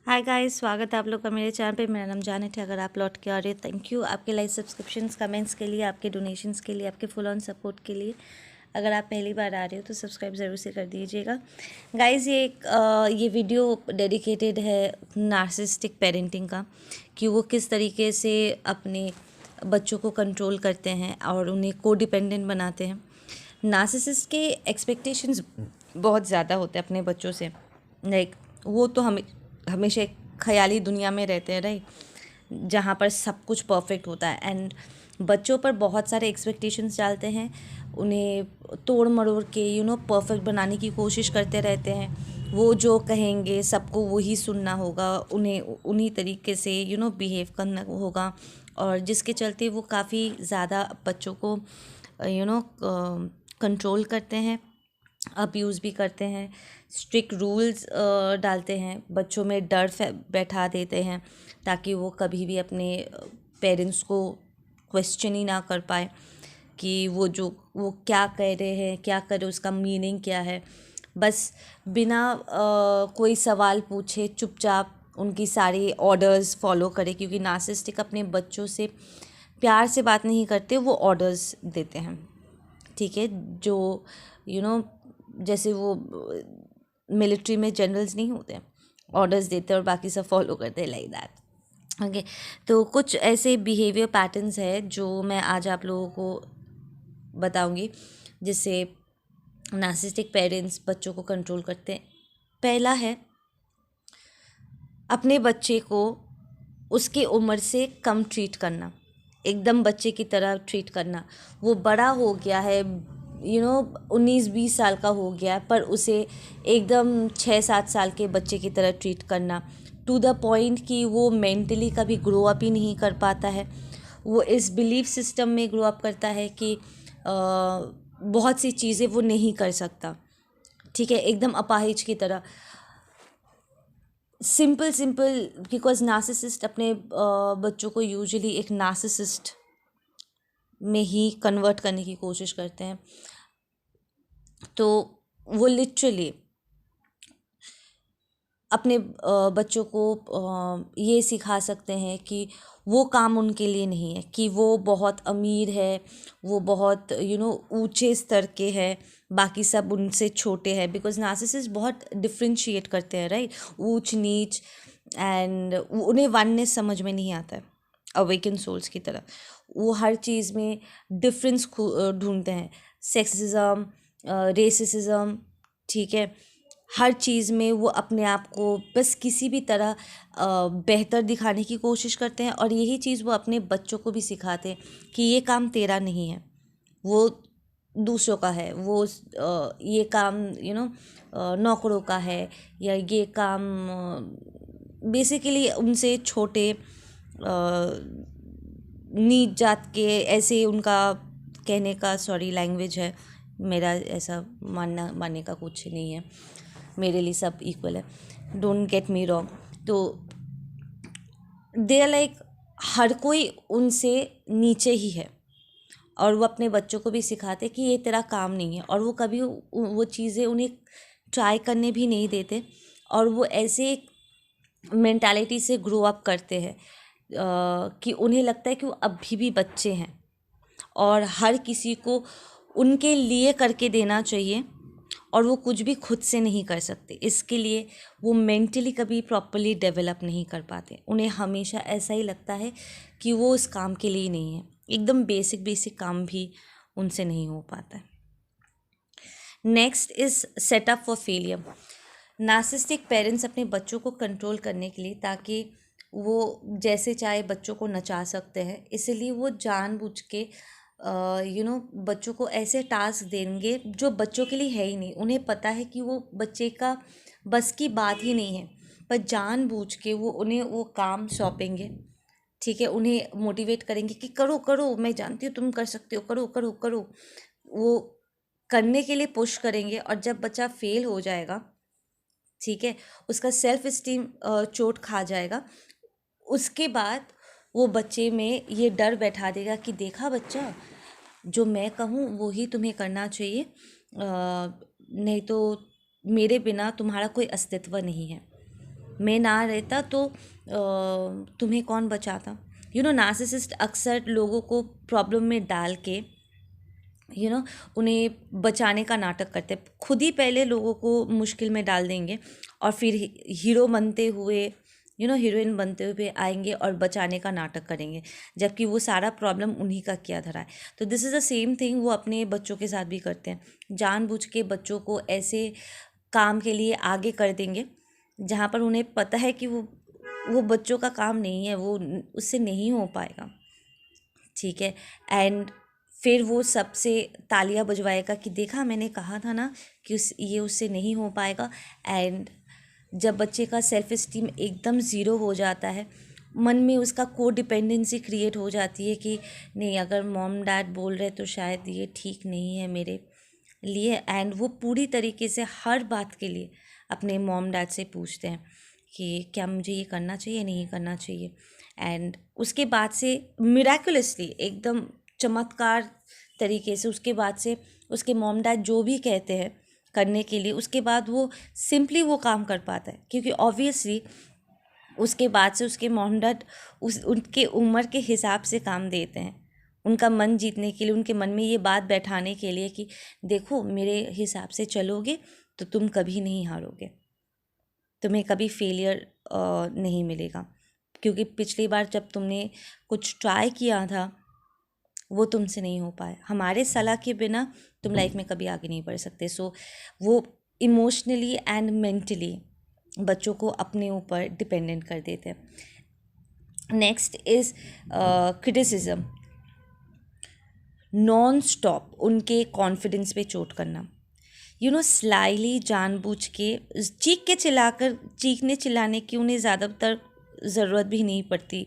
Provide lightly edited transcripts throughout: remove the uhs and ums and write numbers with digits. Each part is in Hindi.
हाय गाइस, स्वागत है आप लोग का मेरे चैनल पे। मेरा नाम जानेट है। अगर आप लौट के आ रहे हो, थैंक यू आपके लाइक, सब्सक्रिप्शंस, कमेंट्स के लिए, आपके डोनेशंस के लिए, आपके फुल ऑन सपोर्ट के लिए। अगर आप पहली बार आ रहे हो तो सब्सक्राइब ज़रूर से कर दीजिएगा गाइस। ये वीडियो डेडिकेटेड है नार्सिसिस्टिक पेरेंटिंग का, कि वो किस तरीके से अपने बच्चों को कंट्रोल करते हैं और उन्हें को डिपेंडेंट बनाते हैं। नार्सिसिस्ट के एक्सपेक्टेशंस बहुत ज़्यादा होते हैं अपने बच्चों से। लाइक वो तो हमेशा एक ख्याली दुनिया में रहते हैं, राइट, जहाँ पर सब कुछ परफेक्ट होता है। एंड बच्चों पर बहुत सारे एक्सपेक्टेशंस डालते हैं, उन्हें तोड़ मरोड़ के परफेक्ट बनाने की कोशिश करते रहते हैं। वो जो कहेंगे सबको वही सुनना होगा, उन्हें उन्हीं तरीके से बिहेव करना होगा। और जिसके चलते वो काफ़ी ज़्यादा बच्चों को कंट्रोल करते हैं, अब्यूज़ भी करते हैं, स्ट्रिक्ट रूल्स डालते हैं, बच्चों में डर बैठा देते हैं ताकि वो कभी भी अपने पेरेंट्स को क्वेश्चन ही ना कर पाए कि वो क्या कह रहे हैं, क्या कर रहे, उसका मीनिंग क्या है। बस बिना कोई सवाल पूछे चुपचाप उनकी सारी ऑर्डर्स फॉलो करे, क्योंकि नार्सिसिस्टिक अपने बच्चों से प्यार से बात नहीं करते, वो ऑर्डर्स देते हैं। ठीक है, जो यू नो जैसे वो मिलिट्री में जनरल्स नहीं होते, ऑर्डर्स देते हैं और बाकी सब फॉलो करते हैं, लाइक दैट। ओके, तो कुछ ऐसे बिहेवियर पैटर्न्स है जो मैं आज आप लोगों को बताऊंगी, जिससे नार्सिसिस्टिक पेरेंट्स बच्चों को कंट्रोल करते हैं। पहला है अपने बच्चे को उसके उम्र से कम ट्रीट करना, एकदम बच्चे की तरह ट्रीट करना। वो बड़ा हो गया है, 19-20 साल का हो गया है, पर उसे एकदम 6-7 साल के बच्चे की तरह ट्रीट करना, टू द पॉइंट कि वो मेंटली कभी ग्रो अप ही नहीं कर पाता है। वो इस बिलीफ सिस्टम में ग्रो अप करता है कि बहुत सी चीज़ें वो नहीं कर सकता। ठीक है, एकदम अपाहिज की तरह। सिंपल बिकॉज नार्सिसिस्ट अपने बच्चों को यूजुअली एक नार्सिसिस्ट में ही कन्वर्ट करने की कोशिश करते हैं। तो वो लिटरली अपने बच्चों को ये सिखा सकते हैं कि वो काम उनके लिए नहीं है, कि वो बहुत अमीर है, वो बहुत ऊंचे स्तर के हैं, बाकी सब उनसे छोटे हैं। बिकॉज नार्सिसिस्ट बहुत डिफ्रेंशिएट करते हैं, राइट, ऊंच नीच, एंड उन्हें वननेस समझ में नहीं आता है अवेकन सोल्स की तरह। वो हर चीज़ में डिफरेंस ढूंढते हैं, सेक्सिज्म, रेसिज्म, ठीक है, हर चीज़ में वो अपने आप को बस किसी भी तरह बेहतर दिखाने की कोशिश करते हैं। और यही चीज़ वो अपने बच्चों को भी सिखाते हैं कि ये काम तेरा नहीं है, वो दूसरों का है, वो ये काम नौकरों का है, या ये काम बेसिकली उनसे छोटे नीच जात के, ऐसे उनका कहने का, सॉरी लैंग्वेज है, मेरा ऐसा मानने का कुछ नहीं है, मेरे लिए सब इक्वल है, डोंट गेट मी रॉन्ग। तो दे आर लाइक हर कोई उनसे नीचे ही है। और वो अपने बच्चों को भी सिखाते कि ये तेरा काम नहीं है, और वो कभी वो चीज़ें उन्हें ट्राई करने भी नहीं देते। और वो ऐसे एक मेंटालिटी से ग्रो अप करते हैं कि उन्हें लगता है कि वो अभी भी बच्चे हैं और हर किसी को उनके लिए करके देना चाहिए, और वो कुछ भी खुद से नहीं कर सकते। इसके लिए वो मेंटली कभी प्रॉपरली डेवलप नहीं कर पाते। उन्हें हमेशा ऐसा ही लगता है कि वो उस काम के लिए ही नहीं है, एकदम बेसिक काम भी उनसे नहीं हो पाता है। Next is setup for failure. Narcissistic parents अपने बच्चों को कंट्रोल करने के लिए, ताकि वो जैसे चाहे बच्चों को नचा सकते हैं, इसलिए वो जानबूझ के बच्चों को ऐसे टास्क देंगे जो बच्चों के लिए है ही नहीं। उन्हें पता है कि वो बच्चे का बस की बात ही नहीं है, पर जानबूझ के वो उन्हें वो काम सौंपेंगे। ठीक है, उन्हें मोटिवेट करेंगे कि करो करो, मैं जानती हूँ तुम कर सकते हो, करो करो करो। वो करने के लिए पुश करेंगे, और जब बच्चा फेल हो जाएगा, ठीक है, उसका सेल्फ इस्टीम चोट खा जाएगा। उसके बाद वो बच्चे में ये डर बैठा देगा कि देखा बच्चा, जो मैं कहूँ वो ही तुम्हें करना चाहिए, नहीं तो मेरे बिना तुम्हारा कोई अस्तित्व नहीं है। मैं ना रहता तो तुम्हें कौन बचाता। नार्सिसिस्ट अक्सर लोगों को प्रॉब्लम में डाल के उन्हें बचाने का नाटक करते हैं। खुद ही पहले लोगों को मुश्किल में डाल देंगे और फिर हीरो बनते हुए हीरोइन बनते हुए आएंगे और बचाने का नाटक करेंगे, जबकि वो सारा प्रॉब्लम उन्हीं का किया धरा है। तो this is the same thing वो अपने बच्चों के साथ भी करते हैं। जानबूझ के बच्चों को ऐसे काम के लिए आगे कर देंगे जहाँ पर उन्हें पता है कि वो बच्चों का काम नहीं है, वो उससे नहीं हो पाएगा, ठीक है। एंड फिर वो सबसे तालियां बजवाएगा कि देखा, मैंने कहा था ना कि ये उससे नहीं हो पाएगा। एंड जब बच्चे का सेल्फ इस्टीम एकदम ज़ीरो हो जाता है, मन में उसका को डिपेंडेंसी क्रिएट हो जाती है कि नहीं, अगर मॉम डैड बोल रहे तो शायद ये ठीक नहीं है मेरे लिए। एंड वो पूरी तरीके से हर बात के लिए अपने मॉम डैड से पूछते हैं कि क्या मुझे ये करना चाहिए, नहीं करना चाहिए। एंड उसके बाद से मिराकुलसली, एकदम चमत्कार तरीके से, उसके बाद से उसके मॉम डैड जो भी कहते हैं करने के लिए, उसके बाद वो सिंपली वो काम कर पाता है, क्योंकि ऑब्वियसली उसके बाद से उसके मॉम डैड उनके उम्र के हिसाब से काम देते हैं, उनका मन जीतने के लिए, उनके मन में ये बात बैठाने के लिए कि देखो, मेरे हिसाब से चलोगे तो तुम कभी नहीं हारोगे, तुम्हें कभी फेलियर नहीं मिलेगा, क्योंकि पिछली बार जब तुमने कुछ ट्राई किया था वो तुमसे नहीं हो पाया, हमारे सलाह के बिना तुम लाइफ में कभी आगे नहीं बढ़ सकते। सो वो इमोशनली एंड मेंटली बच्चों को अपने ऊपर डिपेंडेंट कर देते हैं। Next is criticism, non stop उनके कॉन्फिडेंस पे चोट करना, स्लाइली, जानबूझ के, चीखने चिल्लाने की उन्हें ज़्यादातर ज़रूरत भी नहीं पड़ती।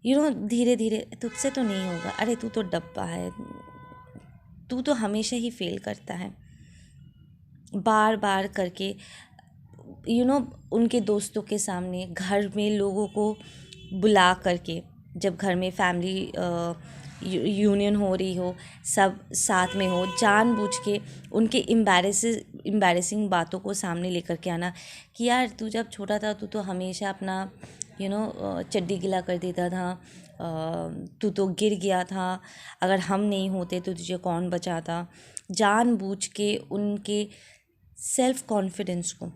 धीरे धीरे, तुझसे तो नहीं होगा, अरे तू तो डब्बा है, तू तो हमेशा ही फेल करता है, बार बार करके उनके दोस्तों के सामने, घर में लोगों को बुला करके, जब घर में फैमिली यूनियन हो रही हो, सब साथ में हो, जानबूझ के उनके एम्बैरेसिंग बातों को सामने लेकर के आना कि यार, तू जब छोटा था तू तो हमेशा अपना चड्डी गीला कर देता था, तू तो गिर गया था, अगर हम नहीं होते तो तुझे कौन बचाता। जानबूझ के उनके सेल्फ कॉन्फिडेंस को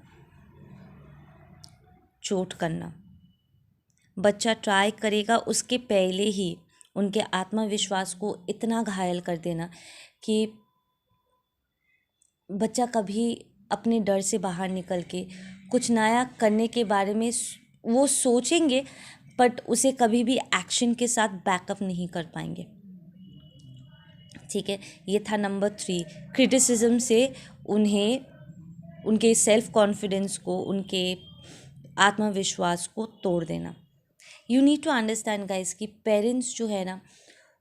चोट करना। बच्चा ट्राई करेगा, उसके पहले ही उनके आत्मविश्वास को इतना घायल कर देना कि बच्चा कभी अपने डर से बाहर निकल के कुछ नया करने के बारे में वो सोचेंगे, बट उसे कभी भी एक्शन के साथ बैकअप नहीं कर पाएंगे, ठीक है। ये था नंबर 3, क्रिटिसिज्म से उन्हें उनके सेल्फ कॉन्फिडेंस को, उनके आत्मविश्वास को तोड़ देना। You need to understand guys कि पेरेंट्स जो है ना,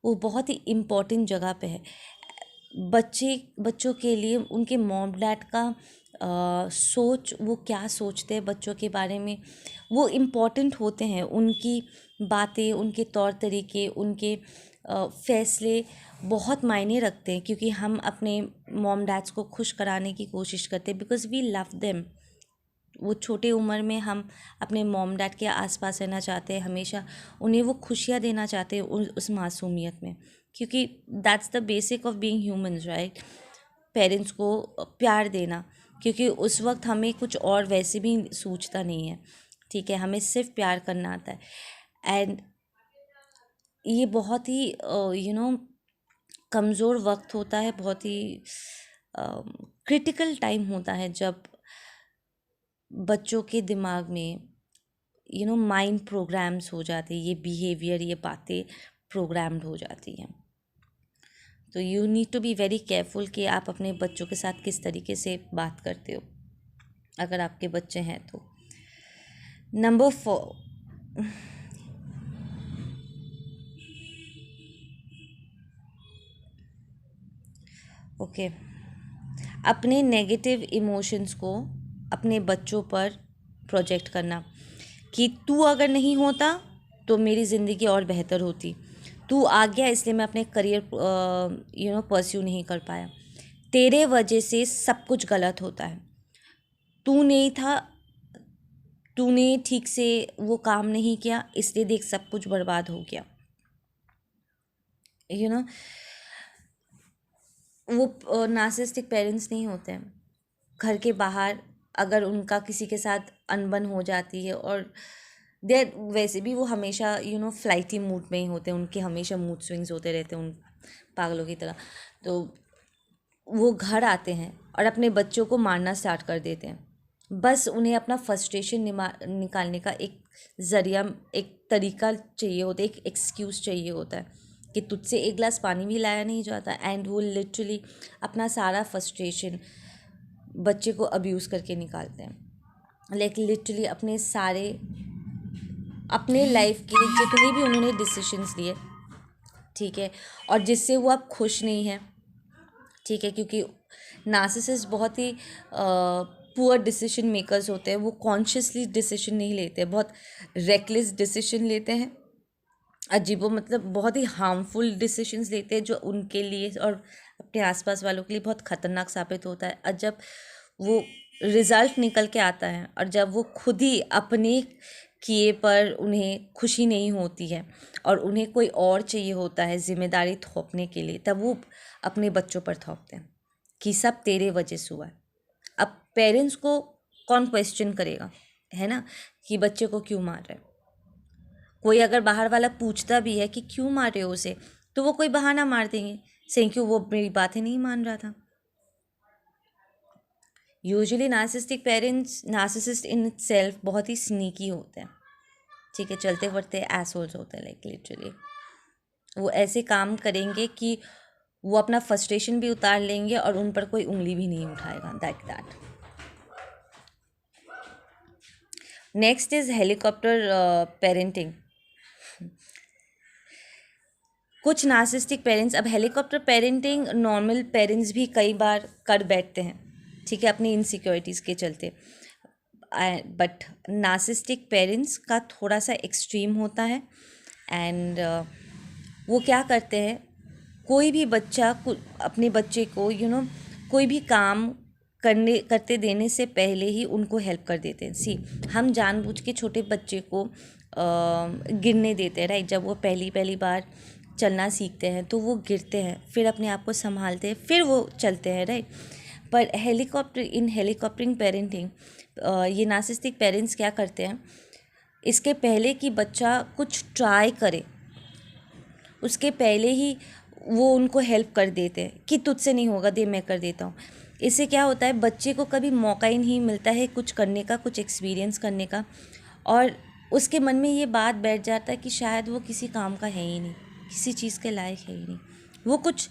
वो बहुत ही इम्पॉर्टेंट जगह पे है। बच्चों के लिए उनके मॉम डैड का सोच, वो क्या सोचते हैं बच्चों के बारे में, वो इम्पॉर्टेंट होते हैं। उनकी बातें, उनके तौर तरीके, उनके फैसले बहुत मायने रखते हैं, क्योंकि हम अपने मॉम डैड्स को खुश कराने की कोशिश करते हैं, बिकॉज वी लव देम। वो छोटे उम्र में हम अपने मॉम डैड के आसपास रहना चाहते हैं, हमेशा उन्हें वो खुशियाँ देना चाहते हैं उस मासूमियत में, क्योंकि that's the basic of being humans, right. Parents को प्यार देना, क्योंकि उस वक्त हमें कुछ और वैसे भी सोचता नहीं है, ठीक है, हमें सिर्फ प्यार करना आता है। एंड ये बहुत ही कमज़ोर वक्त होता है, बहुत ही क्रिटिकल टाइम होता है, जब बच्चों के दिमाग में माइंड प्रोग्राम्स हो जाते हैं, ये बिहेवियर, ये बातें प्रोग्राम्ड हो जाती हैं। तो you need to be very careful कि आप अपने बच्चों के साथ किस तरीके से बात करते हो, अगर आपके बच्चे हैं तो। नंबर 4, ओके, अपने नेगेटिव इमोशंस को अपने बच्चों पर प्रोजेक्ट करना कि तू अगर नहीं होता तो मेरी ज़िंदगी और बेहतर होती, तू आ गया इसलिए मैं अपने करियर परस्यू नहीं कर पाया, तेरे वजह से सब कुछ गलत होता है, तू नहीं था तूने ठीक से वो काम नहीं किया, इसलिए देख सब कुछ बर्बाद हो गया। यू नो वो नार्सिसिस्टिक पेरेंट्स नहीं होते हैं। घर के बाहर अगर उनका किसी के साथ अनबन हो जाती है, और देर वैसे भी वो हमेशा फ्लाइटी मूड में ही होते हैं, उनके हमेशा मूड स्विंग्स होते रहते हैं उन पागलों की तरह। तो वो घर आते हैं और अपने बच्चों को मारना स्टार्ट कर देते हैं। बस उन्हें अपना फ्रस्ट्रेशन निकालने का एक ज़रिया, एक तरीका चाहिए होता है, एक एक्सक्यूज़ चाहिए होता है कि तुझसे एक गिलास पानी भी लाया नहीं जाता। एंड वो लिटरली अपना सारा फ्रस्ट्रेशन बच्चे को अब्यूज़ करके निकालते हैं। लाइक लिटरली अपने लाइफ के जितने भी उन्होंने डिसीजंस लिए, ठीक है, और जिससे वो अब खुश नहीं है, ठीक है, क्योंकि नार्सिसिस्ट बहुत ही पुअर डिसीजन मेकर्स होते हैं। वो कॉन्शियसली डिसीजन नहीं लेते, बहुत रेकलेस डिसीजन लेते हैं, अजीबो मतलब बहुत ही हार्मफुल डिसीजंस लेते हैं, जो उनके लिए और अपने आसपास वालों के लिए बहुत ख़तरनाक साबित होता है। और जब वो रिज़ल्ट निकल के आता है, और जब वो खुद ही अपने किए पर उन्हें खुशी नहीं होती है और उन्हें कोई और चाहिए होता है जिम्मेदारी थोपने के लिए, तब वो अपने बच्चों पर थोपते हैं कि सब तेरे वजह से हुआ है। अब पेरेंट्स को कौन क्वेश्चन करेगा, है ना, कि बच्चे को क्यों मार रहे हैं। कोई अगर बाहर वाला पूछता भी है कि क्यों मार रहे हो उसे, तो वो कोई बहाना मार देंगे, से क्यों वो मेरी बातें नहीं मान रहा था। यूजुअली नार्सिसिस्ट इन सेल्फ बहुत ही स्नीकी होते हैं, ठीक है, चलते फिरते एसोल्स होते हैं। लाइक लिटरली वो ऐसे काम करेंगे कि वो अपना फ्रस्ट्रेशन भी उतार लेंगे और उन पर कोई उंगली भी नहीं उठाएगा, that. Next is helicopter parenting. कुछ नार्सिसिस्टिक पेरेंट्स, अब हेलीकॉप्टर पेरेंटिंग नॉर्मल पेरेंट्स भी कई बार कर बैठते हैं, ठीक है, अपनी इनसिक्योरिटीज़ के चलते। बट नार्सिसिस्टिक पेरेंट्स का थोड़ा सा एक्सट्रीम होता है। एंड वो क्या करते हैं, कोई भी बच्चा अपने बच्चे को कोई भी काम करते देने से पहले ही उनको हेल्प कर देते हैं। हम जानबूझ के छोटे बच्चे को गिरने देते हैं, राइट। जब वो पहली बार चलना सीखते हैं तो वो गिरते हैं, फिर अपने आप को संभालते हैं, फिर वो चलते हैं, राइट। पर हेलीकॉप्टरिंग पेरेंटिंग, ये नार्सिसिस्टिक पेरेंट्स क्या करते हैं, इसके पहले कि बच्चा कुछ ट्राई करे, उसके पहले ही वो उनको हेल्प कर देते हैं कि तुझसे नहीं होगा, दे मैं कर देता हूँ। इससे क्या होता है, बच्चे को कभी मौका ही नहीं मिलता है कुछ करने का, कुछ एक्सपीरियंस करने का, और उसके मन में ये बात बैठ जाता है कि शायद वो किसी काम का है ही नहीं, किसी चीज़ के लायक है ही नहीं। वो कुछ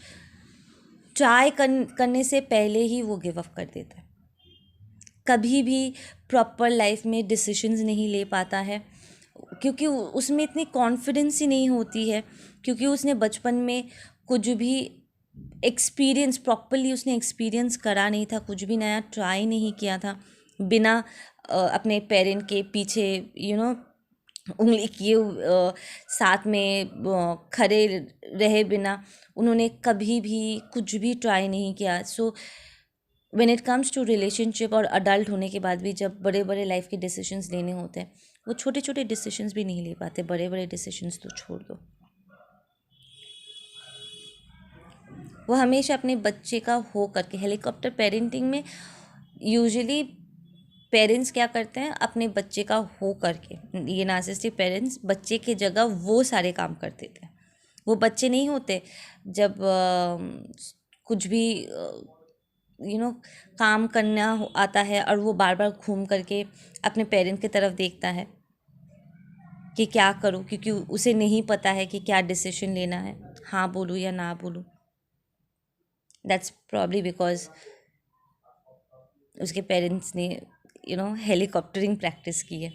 ट्राई करने से पहले ही वो गिव अप कर देता है। कभी भी प्रॉपर लाइफ में डिसीजंस नहीं ले पाता है, क्योंकि उसमें इतनी कॉन्फिडेंस ही नहीं होती है, क्योंकि उसने बचपन में कुछ भी प्रॉपरली उसने एक्सपीरियंस करा नहीं था, कुछ भी नया ट्राई नहीं किया था, बिना अपने पेरेंट के पीछे उंगली किए साथ में खड़े रहे बिना उन्होंने कभी भी कुछ भी ट्राई नहीं किया। So when it comes to relationship और अडल्ट होने के बाद भी जब बड़े बड़े लाइफ के डिसीजंस लेने होते हैं, वो छोटे छोटे डिसीजंस भी नहीं ले पाते, बड़े बड़े डिसीजंस तो छोड़ दो। वो हमेशा अपने बच्चे का हो करके, हेलीकॉप्टर पेरेंटिंग में यूजुअली पेरेंट्स क्या करते हैं, अपने बच्चे का हो करके, ये नार्सिसिस्टिक पेरेंट्स बच्चे की जगह वो सारे काम कर देते हैं। वो बच्चे नहीं होते जब कुछ भी काम करना आता है और वो बार बार घूम करके अपने पेरेंट की तरफ देखता है कि क्या करूं, क्योंकि उसे नहीं पता है कि क्या डिसीजन लेना है, हाँ बोलूं या ना बोलूं। दैट्स प्रॉब्ली बिकॉज उसके पेरेंट्स ने हेलीकॉप्टरिंग प्रैक्टिस की है।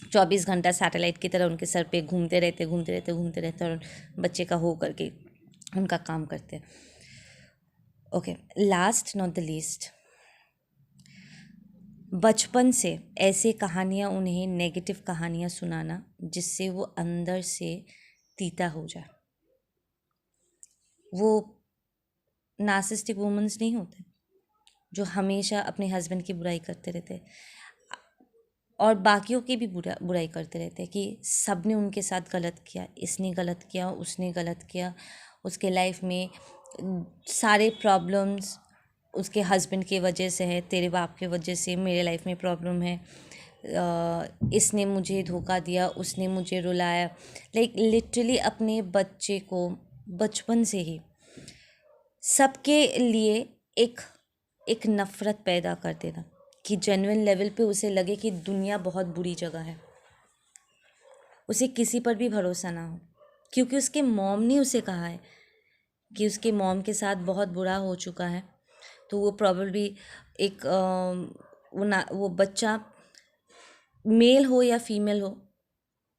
24 घंटा सैटेलाइट की तरह उनके सर पे घूमते रहते और बच्चे का हो करके उनका काम करते हैं। Okay, last not the least, बचपन से ऐसे कहानियाँ उन्हें, नेगेटिव कहानियाँ सुनाना जिससे वो अंदर से तीता हो जाए। वो नार्सिसिस्टिक वुमेन्स नहीं होते जो हमेशा अपने हस्बैंड की बुराई करते रहते, और बाकियों की भी बुराई करते रहते हैं कि सब ने उनके साथ गलत किया, इसने गलत किया, उसने गलत किया, उसके लाइफ में सारे प्रॉब्लम्स उसके हस्बैंड की वजह से है, तेरे बाप की वजह से मेरे लाइफ में प्रॉब्लम है, इसने मुझे धोखा दिया, उसने मुझे रुलाया। लाइक लिटरली अपने बच्चे को बचपन से ही सबके लिए एक एक नफ़रत पैदा कर देना कि जेन्युइन लेवल पे उसे लगे कि दुनिया बहुत बुरी जगह है, उसे किसी पर भी भरोसा ना हो, क्योंकि उसके मॉम ने उसे कहा है कि उसके मॉम के साथ बहुत बुरा हो चुका है। तो वो प्रॉब्लली एक वो बच्चा मेल हो या फीमेल हो,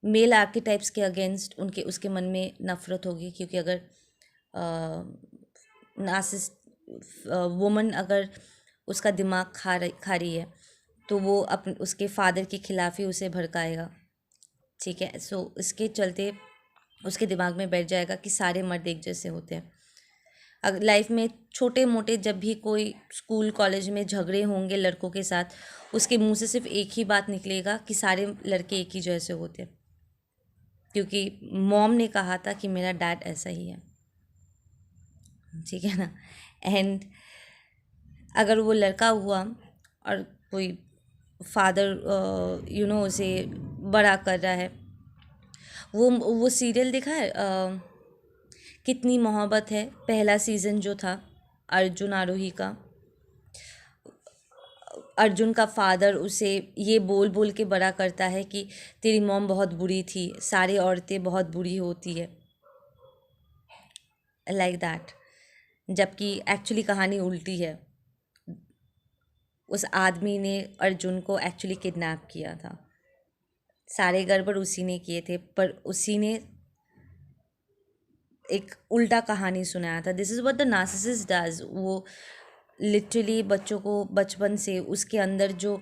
मेल आर्केटाइप्स के अगेंस्ट उसके मन में नफ़रत होगी, क्योंकि अगर नार्सिसिस्ट वुमन अगर उसका दिमाग खा रही है तो वो उसके फादर के खिलाफ ही उसे भड़काएगा, ठीक है। सो इसके चलते उसके दिमाग में बैठ जाएगा कि सारे मर्द एक जैसे होते हैं। अगर लाइफ में छोटे मोटे जब भी कोई स्कूल कॉलेज में झगड़े होंगे लड़कों के साथ, उसके मुंह से सिर्फ एक ही बात निकलेगा कि सारे लड़के एक ही जैसे होते हैं, क्योंकि मॉम ने कहा था कि मेरा डैड ऐसा ही है, ठीक है ना। एंड अगर वो लड़का हुआ और कोई फादर उसे बड़ा कर रहा है, वो सीरियल देखा है कितनी मोहब्बत है, पहला सीज़न जो था अर्जुन आरोही का। अर्जुन का फादर उसे ये बोल बोल के बड़ा करता है कि तेरी मॉम बहुत बुरी थी, सारी औरतें बहुत बुरी होती है, लाइक दैट। जबकि एक्चुअली कहानी उल्टी है, उस आदमी ने अर्जुन को एक्चुअली किडनैप किया था, सारे गड़बड़ उसी ने किए थे, पर उसी ने एक उल्टा कहानी सुनाया था। This is what the narcissist does. वो लिटरली बच्चों को बचपन से उसके अंदर जो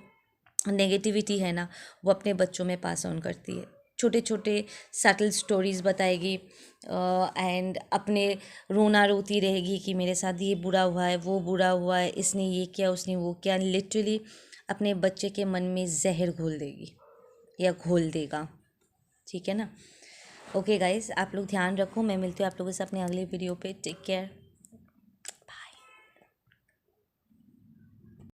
नेगेटिविटी है ना, वो अपने बच्चों में पास ऑन करती है। छोटे छोटे सटल स्टोरीज़ बताएगी एंड अपने रोना रोती रहेगी कि मेरे साथ ये बुरा हुआ है, वो बुरा हुआ है, इसने ये किया, उसने वो किया। लिटरली अपने बच्चे के मन में जहर घोल देगी या घोल देगा, ठीक है ना। ओके गाइस, आप लोग ध्यान रखो, मैं मिलती हूँ आप लोगों से अपने अगले वीडियो पे। Take care.